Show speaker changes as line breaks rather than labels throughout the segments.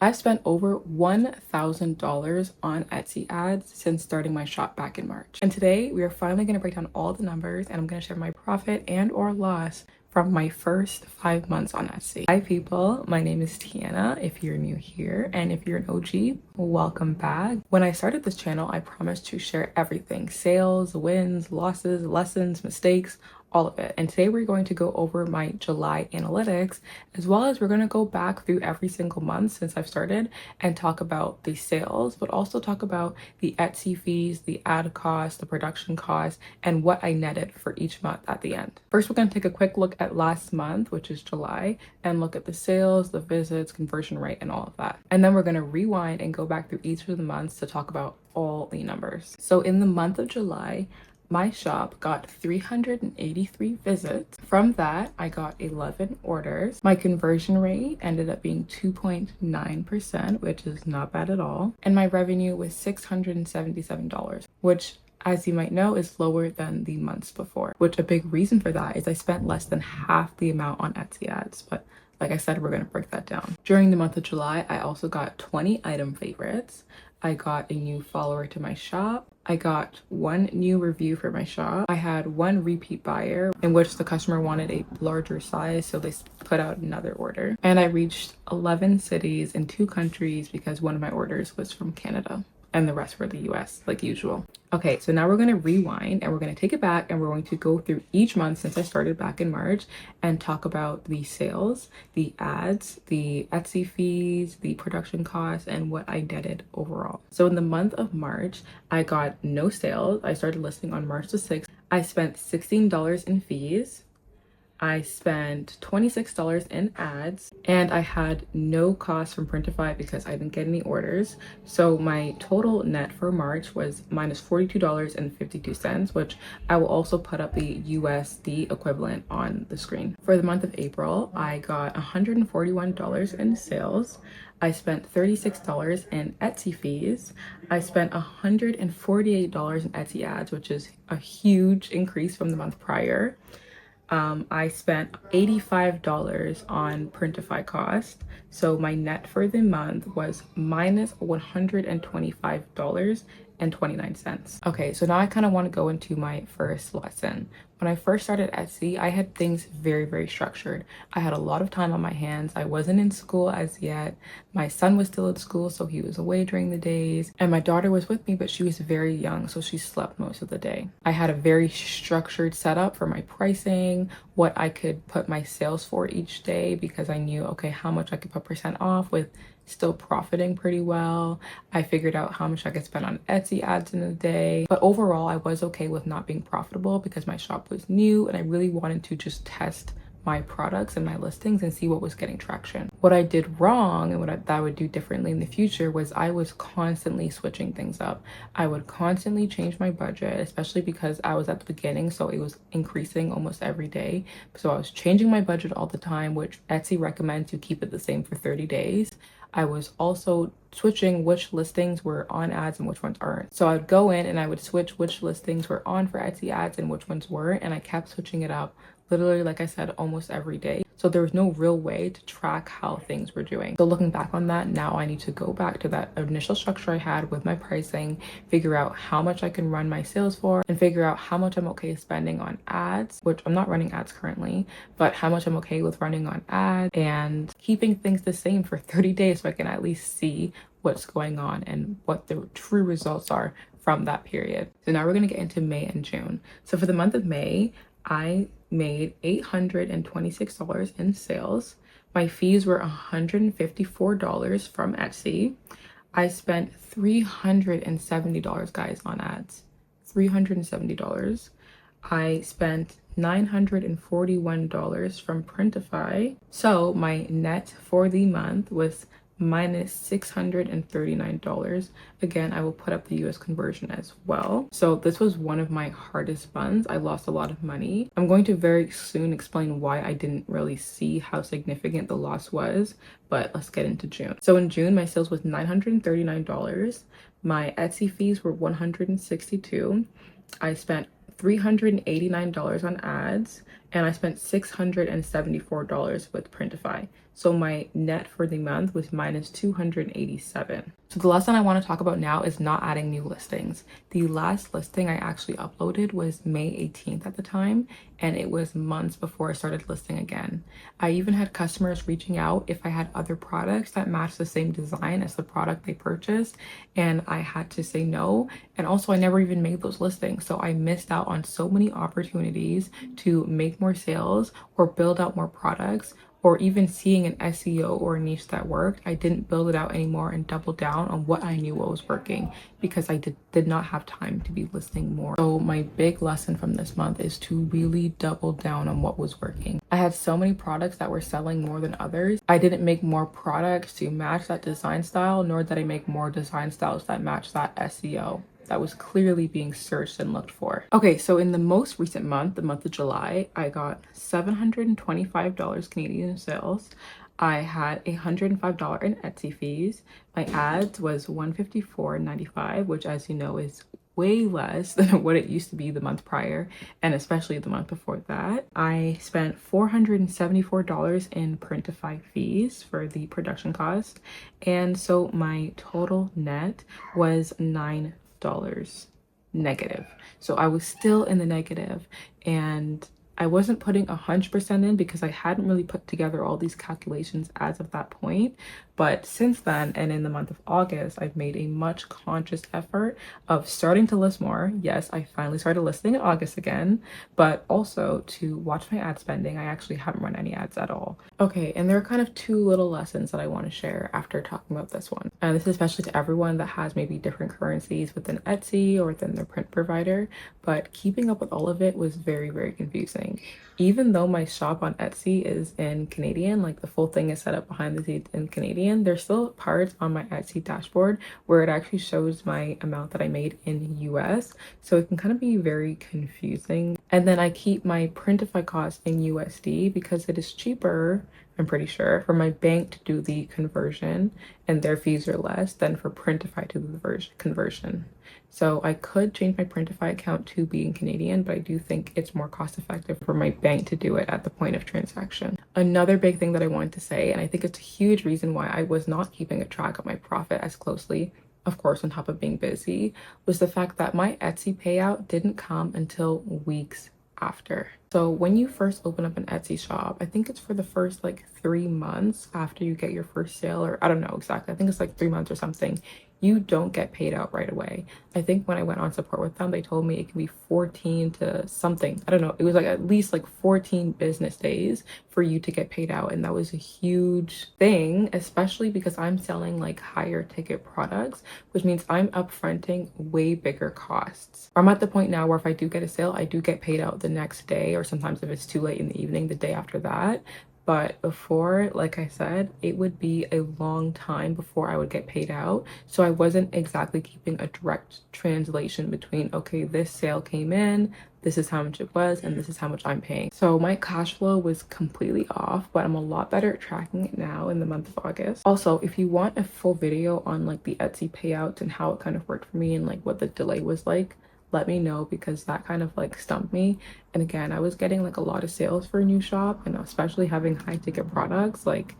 I've spent over $1,000 on Etsy ads since starting my shop back in March. And today we are finally going to break down all the numbers and I'm going to share my profit and or loss from my first 5 months on Etsy. Hi people, my name is Tianna if you're new here, and if you're an OG, welcome back. When I started this channel, I promised to share everything: sales, wins, losses, lessons, mistakes, all of it. And today we're going to go over my July analytics, as well as we're going to go back through every single month since I've started and talk about the sales, but also talk about the Etsy fees, the ad costs, the production costs, and what I netted for each month at the end. First, we're going to take a quick look at last month, which is July, and look at the sales, the visits, conversion rate, and all of that. And then we're going to rewind and go back through each of the months to talk about all the numbers. So in the month of July, my shop got 383 visits. From that, I got 11 orders. My conversion rate ended up being 2.9%, which is not bad at all. And my revenue was $677, which, as you might know, is lower than the months before, which a big reason for that is I spent less than half the amount on Etsy ads. But like I said, we're going to break that down. During the month of July, I also got 20 item favorites. I got a new follower to my shop. I got 1 new review for my shop. I had 1 repeat buyer in which the customer wanted a larger size, so they put out another order. And I reached 11 cities in 2 countries because one of my orders was from Canada and the rest were the US, like usual. Okay, so now we're going to rewind and we're going to take it back and we're going to go through each month since I started back in March and talk about the sales, the ads, the Etsy fees, the production costs, and what I netted overall. So in the month of March, I got no sales. I started listing on March the 6th. I spent $16 in fees. I spent $26 in ads, and I had no cost from Printify because I didn't get any orders. So my total net for March was minus $42.52, which I will also put up the USD equivalent on the screen. For the month of April, I got $141 in sales. I spent $36 in Etsy fees. I spent $148 in Etsy ads, which is a huge increase from the month prior. I spent $85 on Printify cost. So my net for the month was minus $125.29. Okay, so now I kind of want to go into my first lesson. When I first started Etsy, I had things very, very structured. I had a lot of time on my hands. I wasn't in school as yet. My son was still at school, so he was away during the days. And my daughter was with me, but she was very young, so she slept most of the day. I had a very structured setup for my pricing, what I could put my sales for each day, because I knew, okay, how much I could put percent off with still profiting pretty well. I figured out how much I could spend on Etsy ads in a day. But overall, I was okay with not being profitable because my shop was new and I really wanted to just test my products and my listings and see what was getting traction. What I did wrong and that I would do differently in the future was I was constantly switching things up. I would constantly change my budget, especially because I was at the beginning, so it was increasing almost every day. So I was changing my budget all the time, which Etsy recommends you keep it the same for 30 days. I was also switching which listings were on ads and which ones aren't. So I'd go in and I would switch which listings were on for Etsy ads and which ones weren't, and I kept switching it up literally, like I said, almost every day. So there was no real way to track how things were doing. So looking back on that, now I need to go back to that initial structure I had with my pricing, figure out how much I can run my sales for, and figure out how much I'm okay spending on ads, which I'm not running ads currently, but how much I'm okay with running on ads, and keeping things the same for 30 days so I can at least see what's going on and what the true results are from that period. So now we're going to get into May and June. So for the month of May, I made $826 in sales. My fees were $154 from Etsy. I spent $370, guys, on ads. $370. I spent $941 from Printify. So my net for the month was minus $639. Again, I will put up the US conversion as well. So this was one of my hardest months. I lost a lot of money. I'm going to very soon explain why I didn't really see how significant the loss was, but let's get into June. So in June, my sales was $939. My Etsy fees were $162. I spent $389 on ads, and I spent $674 with Printify. So my net for the month was minus 287. So the lesson I want to talk about now is not adding new listings. The last listing I actually uploaded was May 18th at the time, and it was months before I started listing again. I even had customers reaching out if I had other products that matched the same design as the product they purchased, and I had to say no. And also, I never even made those listings, so I missed out on so many opportunities to make more sales or build out more products, or even seeing an SEO or a niche that worked. I didn't build it out anymore and double down on what I knew what was working because I did not have time to be listing more. So my big lesson from this month is to really double down on what was working. I had so many products that were selling more than others. I didn't make more products to match that design style, nor did I make more design styles that match that SEO that was clearly being searched and looked for. Okay, so in the most recent month, the month of July, I got $725 Canadian in sales. I had $105 in Etsy fees. My ads was $154.95, which, as you know, is way less than what it used to be the month prior, and especially the month before that. I spent $474 in Printify fees for the production cost, and so my total net was $9 negative. So I was still in the negative, and I wasn't putting 100% in because I hadn't really put together all these calculations as of that point. But since then, and in the month of August, I've made a much conscious effort of starting to list more. Yes, I finally started listing in August again, but also to watch my ad spending. I actually haven't run any ads at all. Okay, and there are kind of two little lessons that I want to share after talking about this one. And this is especially to everyone that has maybe different currencies within Etsy or within their print provider, but keeping up with all of it was very, very confusing. Even though my shop on Etsy is in Canadian, like the full thing is set up behind the scenes in Canadian, there's still parts on my Etsy dashboard where it actually shows my amount that I made in US. So it can kind of be very confusing. And then I keep my Printify cost in USD because it is cheaper, I'm pretty sure, for my bank to do the conversion, and their fees are less than for Printify to do the conversion. So I could change my Printify account to being Canadian, but I do think it's more cost effective for my bank to do it at the point of transaction. Another big thing that I wanted to say, and I think it's a huge reason why I was not keeping a track of my profit as closely, of course, on top of being busy, was the fact that my Etsy payout didn't come until weeks after. So when you first open up an Etsy shop, I think it's for the first like 3 months after you get your first sale, or I don't know exactly, I think it's like 3 months or something, you don't get paid out right away. I think when I went on support with them, they told me it can be 14 to something. I don't know. It was like at least like 14 business days for you to get paid out. And that was a huge thing, especially because I'm selling like higher ticket products, which means I'm upfronting way bigger costs. I'm at the point now where if I do get a sale, I do get paid out the next day, or sometimes if it's too late in the evening, the day after that. But before, like I said, it would be a long time before I would get paid out. So I wasn't exactly keeping a direct translation between, okay, this sale came in, this is how much it was, and this is how much I'm paying. So my cash flow was completely off, but I'm a lot better at tracking it now in the month of August. Also, if you want a full video on like the Etsy payouts and how it kind of worked for me and like what the delay was like, let me know, because that kind of like stumped me. And again, I was getting like a lot of sales for a new shop, and especially having high ticket products, like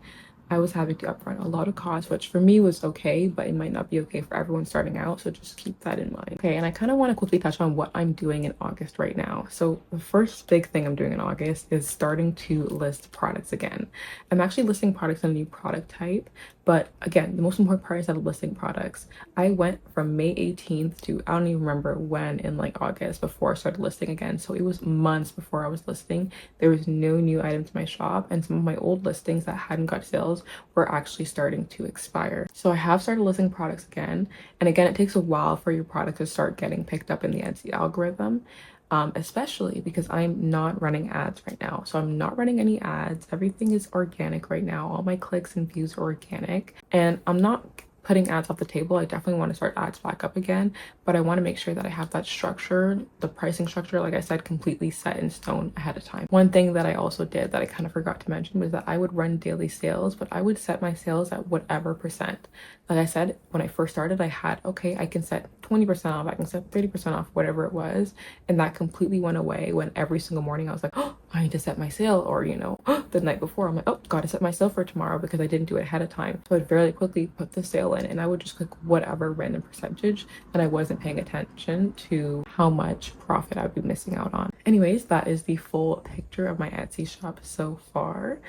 I was having to upfront a lot of costs, which for me was okay, but it might not be okay for everyone starting out. So just keep that in mind. Okay, and I kind of want to quickly touch on what I'm doing in August right now. So the first big thing I'm doing in August is starting to list products again. I'm actually listing products in a new product type, but again, the most important part is that I'm listing products. I went from May 18th to I don't even remember when in like August before I started listing again. So it was months before I was listing. There was no new items in my shop, and some of my old listings that hadn't got sales were actually starting to expire. So I have started listing products again. And again, it takes a while for your product to start getting picked up in the Etsy algorithm. Especially because I'm not running ads right now. So I'm not running any ads. Everything is organic right now. All my clicks and views are organic, and I'm not putting ads off the table. I definitely want to start ads back up again, but I want to make sure that I have that structure, the pricing structure, like I said, completely set in stone ahead of time. One thing that I also did that I kind of forgot to mention was that I would run daily sales, but I would set my sales at whatever percent. Like I said, when I first started, I had, okay, I can set 20% off, I can set 30% off, whatever it was. And that completely went away when every single morning I was like, oh, I need to set my sale, or you know, the night before I'm like, oh, gotta set my sale for tomorrow because I didn't do it ahead of time. So I'd very quickly put the sale in, and I would just click whatever random percentage, and I wasn't paying attention to how much profit I'd be missing out on. Anyways, that is the full picture of my Etsy shop so far.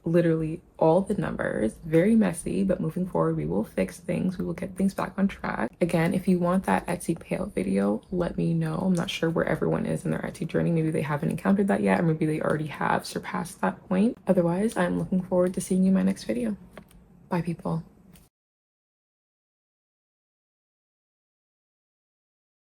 Literally all the numbers, very messy, but moving forward we will fix things, we will get things back on track. Again, if you want that Etsy payout video, let me know. I'm not sure where everyone is in their Etsy journey. Maybe they haven't encountered that yet, or maybe they already have surpassed that point. Otherwise, I'm looking forward to seeing you in my next video. Bye people.